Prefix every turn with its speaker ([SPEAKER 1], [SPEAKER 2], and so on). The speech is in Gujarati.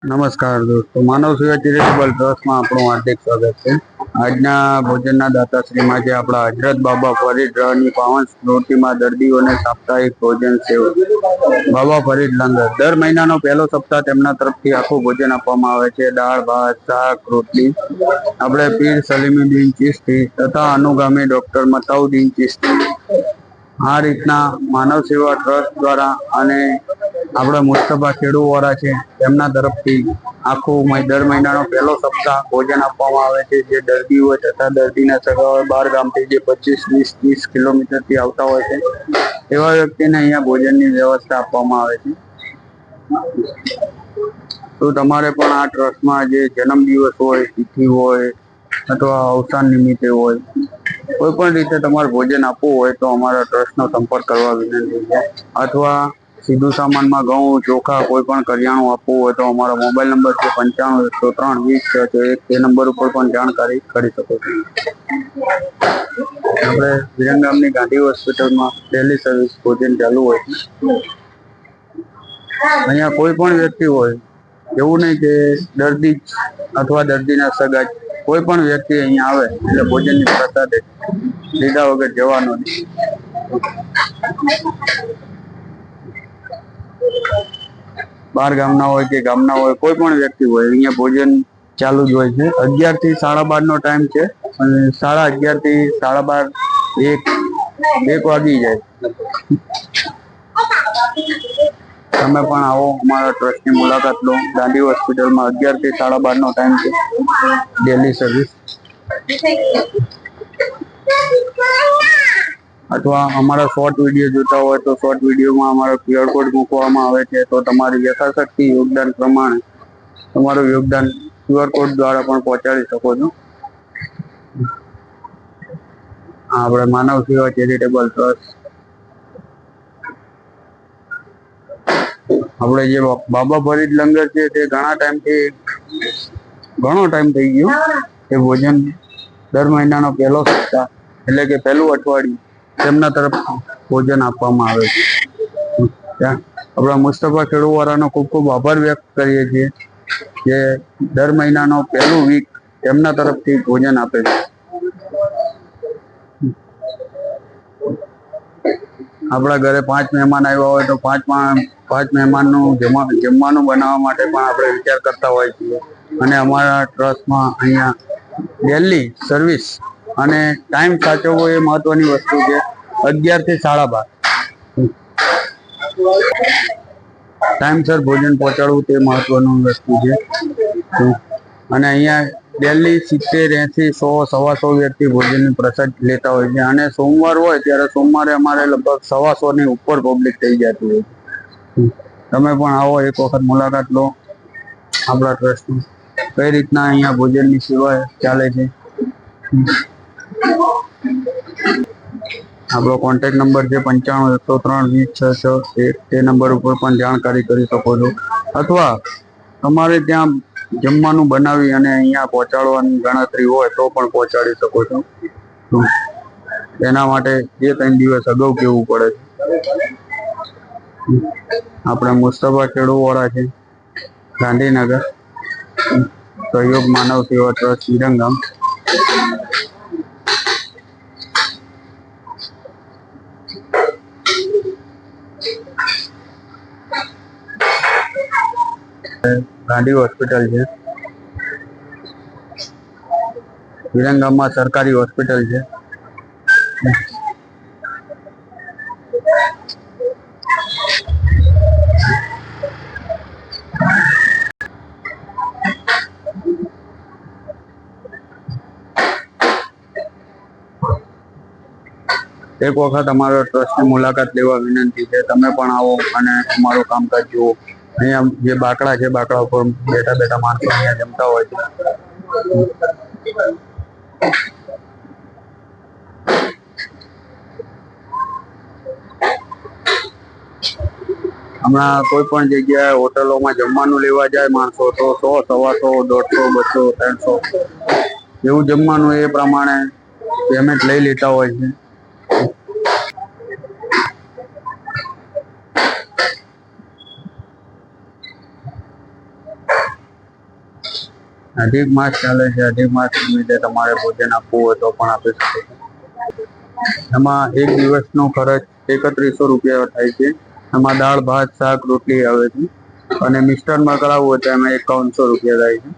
[SPEAKER 1] નમસ્કાર દોસ્તો, માનવ સેવા ચેરિટેબલ ટ્રસ્ટમાં આપણું હાર્દિક સ્વાગત છે। આજના ભોજનના દાતાશ્રીમાં જે આપણા હજરત બાબા ફરીદ રહની પાવન સ્મૃતિમાં દર્દીઓને સાપ્તાહિક ભોજન સેવા બાબા ફરીદ લંગર દર મહિનાનો પહેલો સપ્તાહ તેમના તરફથી આખું ભોજન આપવામાં આવે છે। દાળ, ભાત, શાક, રોટલી આપણે પીર સલીમુદ્દીન ચિશ્તી તથા અનુગામી ડોક્ટર મતાઉદ્દીન ચિશ્તી આ રીતના માનવ સેવા ટ્રસ્ટ દ્વારા અને આપણા મુસ્તફા ખેડૂવાળા છે તેમના તરફથી આખું દર મહિનાનો પહેલો સપ્તાહ ભોજન આપવામાં આવે છે। જે દર્દી હોય તથા દર્દીના સગા બહાર ગામથી જે 25, 20, 30 કિલોમીટરથી આવતા હોય છે એવા વ્યક્તિને અહીંયા ભોજનની વ્યવસ્થા આપવામાં આવે છે। તો તમારે પણ આ ટ્રસ્ટમાં જે જન્મદિવસ હોય, તિથિ હોય અથવા અવસાન નિમિત્તે હોય, કોઈ પણ રીતે તમારે ભોજન આપવું હોય તો અમારા ટ્રસ્ટનો સંપર્ક કરવા વિનંતી છે। અથવા સીધું સામાનમાં ઘઉં, ચોખા, કોઈ પણ કરિયાણું આપવું હોય તો અમારો મોબાઈલ નંબર છે 95 103 20 6 તે નંબર ઉપર પણ જાણકારી કરી શકો છો। આપણે વિરંગામની ગાંધી હોસ્પિટલમાં ડેલી સર્વિસ ભોજન ચાલુ હોય છે। અહીંયા કોઈ પણ વ્યક્તિ હોય, એવું નહીં કે દર્દી અથવા દર્દીના સગા, કોઈ પણ વ્યક્તિ અહીંયા આવે એટલે ભોજનની પ્રસાદ લીધા વગર જવાનો નહીં। બાર ગામના હોય કે ગામના હોય, કોઈ પણ વ્યક્તિ હોય, અહીંયા ભોજન ચાલુ જ હોય છે। 11 થી 12:30 નો ટાઈમ છે અને 11:30 થી 12:30 એક વાગી જાય। તમે પણ આવો, અમારા ટ્રસ્ટની મુલાકાત લો। ગાંધી હોસ્પિટલમાં 11 થી 12:30 નો ટાઈમ છે, ડેલી સર્વિસ। અથવા અમારા શોર્ટ વિડીયો જોતા હોય તો શોર્ટ વિડીયોમાં અમારો QR કોડ મૂકવામાં આવે છે, તો તમારી યથાશક્તિ યોગદાન પ્રમાણે તમારું યોગદાન QR કોડ દ્વારા પણ પહોંચાડી શકો છો। આપણે માનવ સેવા ચેરિટેબલ ટ્રસ્ટ, આપણે જે બાબા ફરીદ લંગર છે તે ઘણો ટાઈમ થઈ ગયો એ ભોજન દર મહિનાનો પહેલો સપ્તાહ એટલે કે પહેલું અઠવાડિયું તેમના તરફ ભોજન આપવામાં આવે છે। આપણા મુસ્તફા ખેડૂવાળાનો ખૂબ ખૂબ આભાર વ્યક્ત કરીએ છીએ જે દર મહિનાનો પહેલું વીક તેમના તરફથી ભોજન આપે છે। આપણા ઘરે 5 મહેમાન આવ્યા હોય તો 5 મહેમાનનું જમવાનું બનાવવા માટે પણ આપણે વિચાર કરતા હોય છીએ। અને અમારા ટ્રસ્ટમાં અહીંયા ડેલી સર્વિસ અને ટાઈમ સાચવવો એ મહત્વની વસ્તુ છે। 11 થી 12:30 ટાઈમસર ભોજન પહોંચાડવું તે મહત્વનું વસ્તુ છે। અને અહીંયા ડેલી 70, 80, 100, 125 વ્યક્તિ ભોજનની પ્રસાદ લેતા હોય છે। અને સોમવાર હોય ત્યારે સોમવારે અમારે લગભગ 125 ની ઉપર પબ્લિક થઈ જતી હોય છે। તમે પણ આવો, એક વખત મુલાકાત લો આપણા ટ્રસ્ટની, કઈ રીતના અહીંયા ભોજનની સેવા ચાલે છે। આપણો કોન્ટેક્ટ નંબર છે 95 103 20 6 6 તે નંબર ઉપર પણ જાણકારી કરી શકો છો। અથવા તમારે ત્યાં જમવાનું બનાવી અને અહીંયા પહોંચાડવાની ગણતરી હોય તો પણ પહોંચાડી શકો છો। એના માટે 2-3 દિવસ અગાઉ કહેવું પડે છે। આપણે મુસ્તફા ખેડૂવાળા છે, ગાંધીનગર, સહયોગ માનવ સેવા ટ્રસ્ટ, વિરંગામ। ગાંધી હોસ્પિટલ છે, વિરંગામમાં સરકારી હોસ્પિટલ છે। એક વખત અમારો ટ્રસ્ટની મુલાકાત લેવા વિનંતી છે। તમે પણ આવો અને અમારું કામકાજ જુઓ। અહીંયા જે બાકડા છે, બાકડા ઉપર બેઠા બેઠા માણસો અહીંયા જમતા હોય છે। હમણાં કોઈ પણ જગ્યાએ હોટલોમાં જમવાનું લેવા જાય માણસો તો 100, 125, 150, 200, 300 એવું જમવાનું એ પ્રમાણે પેમેન્ટ લઈ લેતા હોય છે। અધિક માસ ચાલે છે. અધિક માસ નિમિત્તે તમારે ભોજન આપવું હોય તો પણ આપી શકો છો. એમાં એક દિવસનો ખર્ચ 3100 રૂપિયા થાય છે. એમાં દાળ, ભાત, શાક, રોટલી આવે છે અને મિષ્ટાનમાં કરાવવું હોય તો એમાં 5100 રૂપિયા થાય છે.